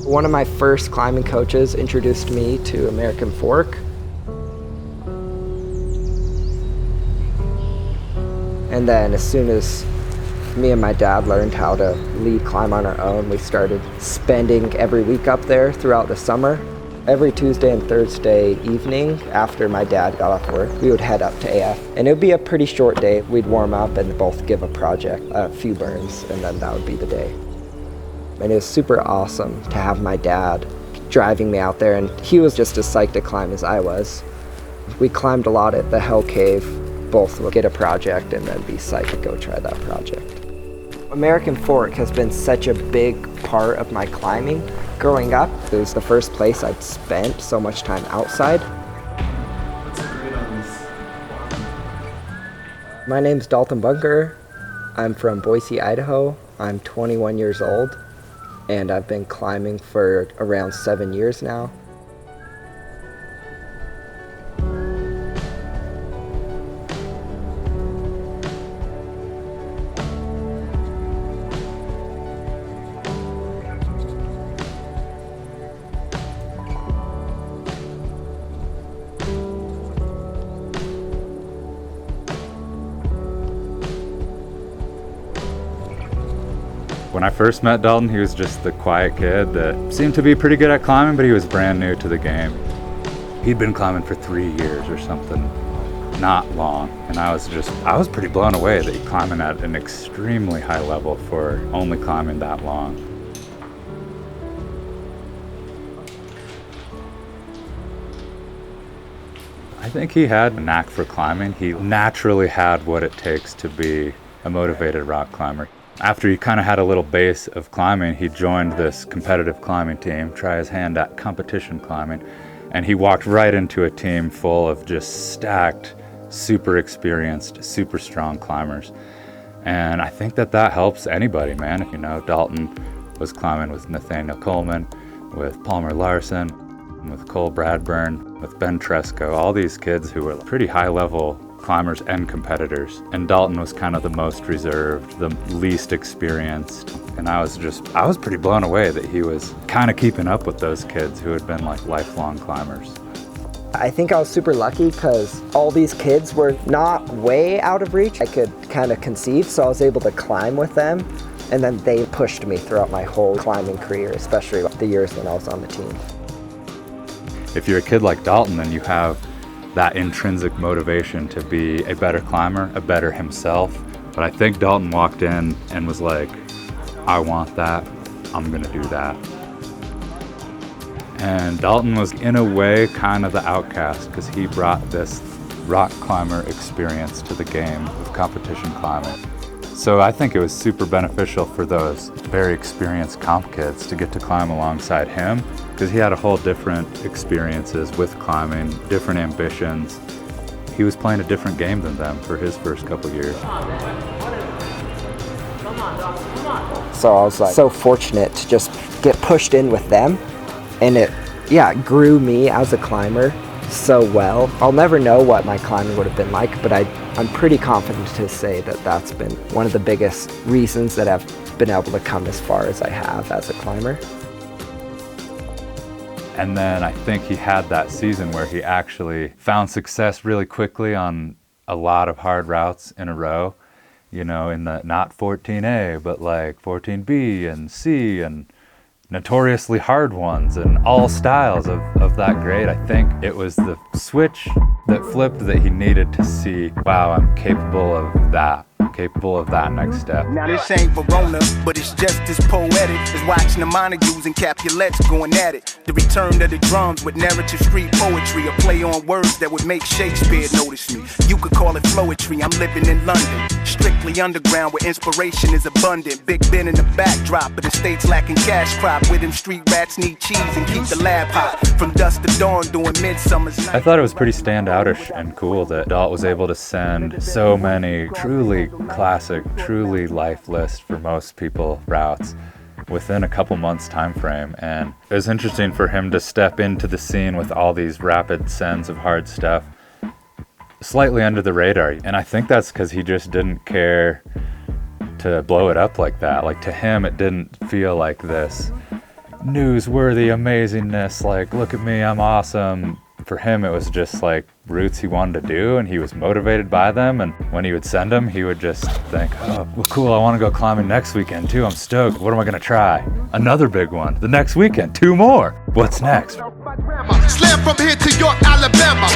One of my first climbing coaches introduced me to American Fork. And then as soon as me and my dad learned how to lead climb on our own, we started spending every week up there throughout the summer. Every Tuesday and Thursday evening after my dad got off work, we would head up to AF. And it would be a pretty short day. We'd warm up and both give a project, a few burns, and then that would be the day. And it was super awesome to have my dad driving me out there, and he was just as psyched to climb as I was. We climbed a lot at the Hell Cave. Both would get a project and then be psyched to go try that project. American Fork has been such a big part of my climbing. Growing up, it was the first place I'd spent so much time outside. My name's Dalton Bunker. I'm from Boise, Idaho. I'm 21 years old, and I've been climbing for around 7 years now. When I first met Dalton, he was just the quiet kid that seemed to be pretty good at climbing, but he was brand new to the game. He'd been climbing for 3 years or something, not long, and I was pretty blown away that he'd climbing at an extremely high level for only climbing that long. I think he had a knack for climbing. He naturally had what it takes to be a motivated rock climber. After he kind of had a little base of climbing, he joined this competitive climbing team, try his hand at competition climbing, and he walked right into a team full of just stacked, super experienced, super strong climbers. And I think that helps anybody, man. You know, Dalton was climbing with Nathaniel Coleman, with Palmer Larson, with Cole Bradburn, with Ben Tresco, all these kids who were pretty high-level climbers and competitors. And Dalton was kind of the most reserved, the least experienced. And I was pretty blown away that he was kind of keeping up with those kids who had been like lifelong climbers. I think I was super lucky because all these kids were not way out of reach. I could kind of conceive, so I was able to climb with them. And then they pushed me throughout my whole climbing career, especially the years when I was on the team. If you're a kid like Dalton, then you have that intrinsic motivation to be a better climber, a better himself. But I think Dalton walked in and was like, I want that, I'm gonna do that. And Dalton was in a way kind of the outcast because he brought this rock climber experience to the game of competition climbing. So I think it was super beneficial for those very experienced comp kids to get to climb alongside him because he had a whole different experiences with climbing, different ambitions. He was playing a different game than them for his first couple years. So I was like so fortunate to just get pushed in with them, and it grew me as a climber so well. I'll never know what my climbing would have been like, but I'm pretty confident to say that that's been one of the biggest reasons that I've been able to come as far as I have as a climber. And then I think he had that season where he actually found success really quickly on a lot of hard routes in a row, you know, in the not 14A, but like 14B and C and notoriously hard ones and all styles of that grade. I think it was the switch that flipped that he needed to see, wow, I'm capable of that. Capable of that next step. Now this ain't Verona, but it's just as poetic as watching the Montagues and Capulets going at it. The return of the drums with narrative street poetry, a play on words that would make Shakespeare notice me. You could call it flowetry, I'm living in London. Strictly underground where inspiration is abundant. Big Ben in the backdrop, but the state's lacking cash crop. Where them street rats need cheese and keep the lab hot. From dusk to dawn doing midsummer's night. I thought it was pretty standoutish and cool that Dalt was able to send so many truly classic, truly lifeless for most people routes within a couple months time frame. And it was interesting for him to step into the scene with all these rapid sends of hard stuff slightly under the radar. And I think that's because he just didn't care to blow it up like that. Like, to him, it didn't feel like this newsworthy amazingness, like, look at me, I'm awesome. For him, it was just like routes he wanted to do, and he was motivated by them. And when he would send them, he would just think, oh, well, cool, I want to go climbing next weekend too. I'm stoked. What am I going to try? Another big one. The next weekend, 2 more. What's next? Slam from here to York, Alabama.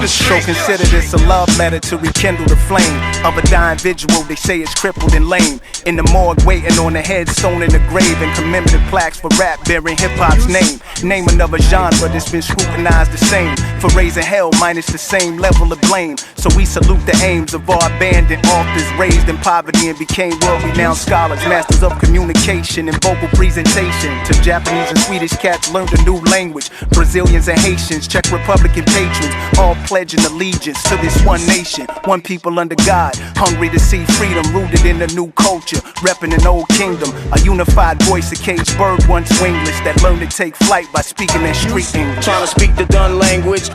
So consider this a love letter to rekindle the flame of a dying visual they say is crippled and lame. In the morgue waiting on a headstone in the grave, and commemorative plaques for rap bearing hip-hop's name. Name another genre that's been scrutinized the same, for raising hell minus the same level of blame. So we salute the aims of our abandoned authors, raised in poverty and became world-renowned scholars, masters of communication and vocal presentation. To Japanese and Swedish cats learned a new language, Brazilians and Haitians, Czech Republican patrons, all pledging allegiance to this one nation, one people under God, hungry to see freedom rooted in a new culture, repping an old kingdom, a unified voice, a caged bird once wingless that learned to take flight by speaking that street English. Trying to speak the done language.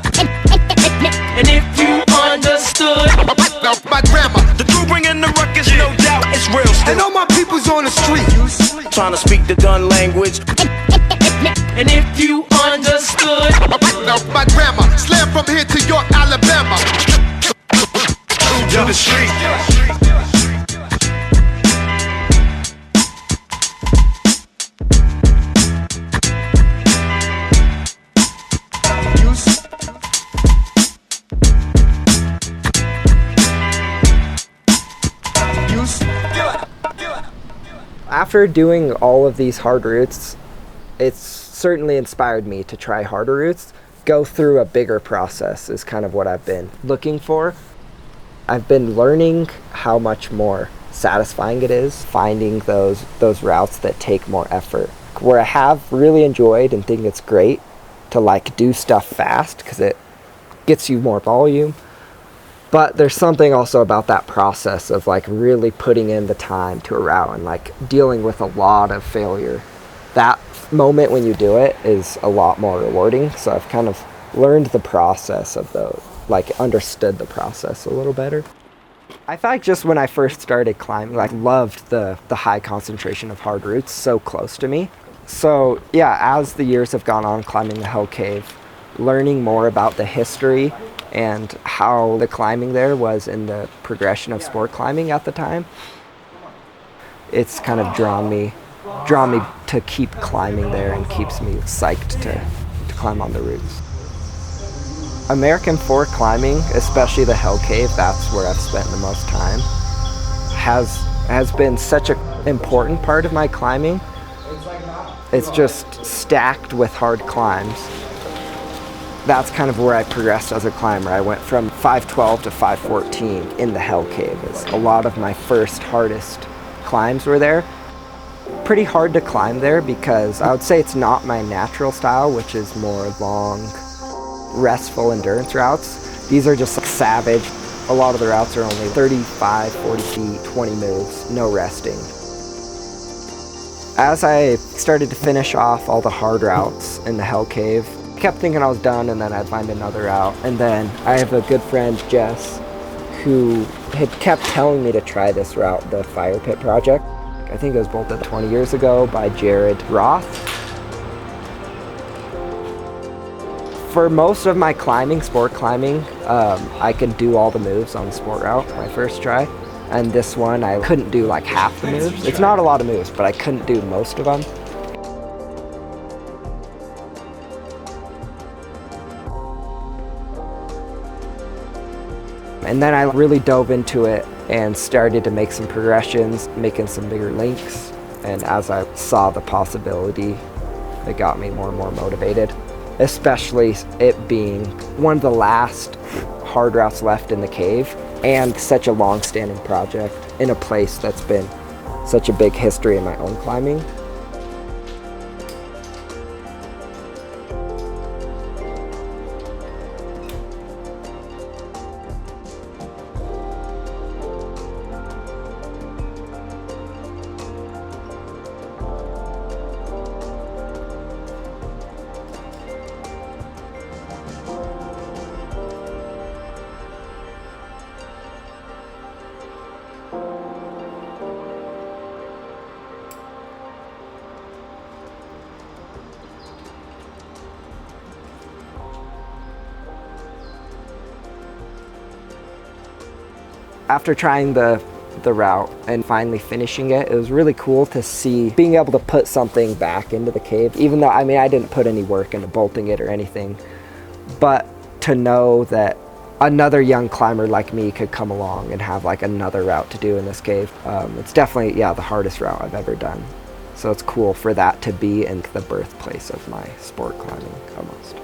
And if you understood My grandma, the crew bringing the ruckus, no doubt it's real still. And all my people's on the street. trying to speak the done language. And if you understood My grandma, slam from here to York, Alabama. To the street. After doing all of these hard routes, it's certainly inspired me to try harder routes. Go through a bigger process is kind of what I've been looking for. I've been learning how much more satisfying it is finding those routes that take more effort. Where I have really enjoyed and think it's great to like do stuff fast because it gets you more volume. But there's something also about that process of like really putting in the time to a route and like dealing with a lot of failure. That moment when you do it is a lot more rewarding. So I've kind of learned the process of those, like understood the process a little better. I feel like just when I first started climbing, like loved the high concentration of hard routes so close to me. So yeah, as the years have gone on climbing the Hell Cave, learning more about the history and how the climbing there was in the progression of sport climbing at the time, it's kind of drawn me to keep climbing there and keeps me psyched to climb on the routes. American fork climbing, especially the Hell Cave, that's where I've spent the most time, has been such an important part of my climbing. It's just stacked with hard climbs. That's kind of where I progressed as a climber. I went from 512 to 514 in the Hell Cave. A lot of my first hardest climbs were there. Pretty hard to climb there because I would say it's not my natural style, which is more long, restful endurance routes. These are just like savage. A lot of the routes are only 35, 40 feet, 20 moves, no resting. As I started to finish off all the hard routes in the Hell Cave, I kept thinking I was done and then I'd find another route. And then I have a good friend, Jess, who had kept telling me to try this route, the Fire Pit Project. I think it was bolted 20 years ago by Roth. For most of my climbing, sport climbing, I could do all the moves on the sport route my first try. And this one, I couldn't do like half the moves. It's not a lot of moves, but I couldn't do most of them. And then I really dove into it and started to make some progressions, making some bigger links. And as I saw the possibility, it got me more and more motivated, especially it being one of the last hard routes left in the cave and such a long-standing project in a place that's been such a big history in my own climbing. After trying the route and finally finishing it, it was really cool to see being able to put something back into the cave, even though, I mean, I didn't put any work into bolting it or anything, but to know that another young climber like me could come along and have like another route to do in this cave. It's definitely, yeah, the hardest route I've ever done. So it's cool for that to be in the birthplace of my sport climbing almost.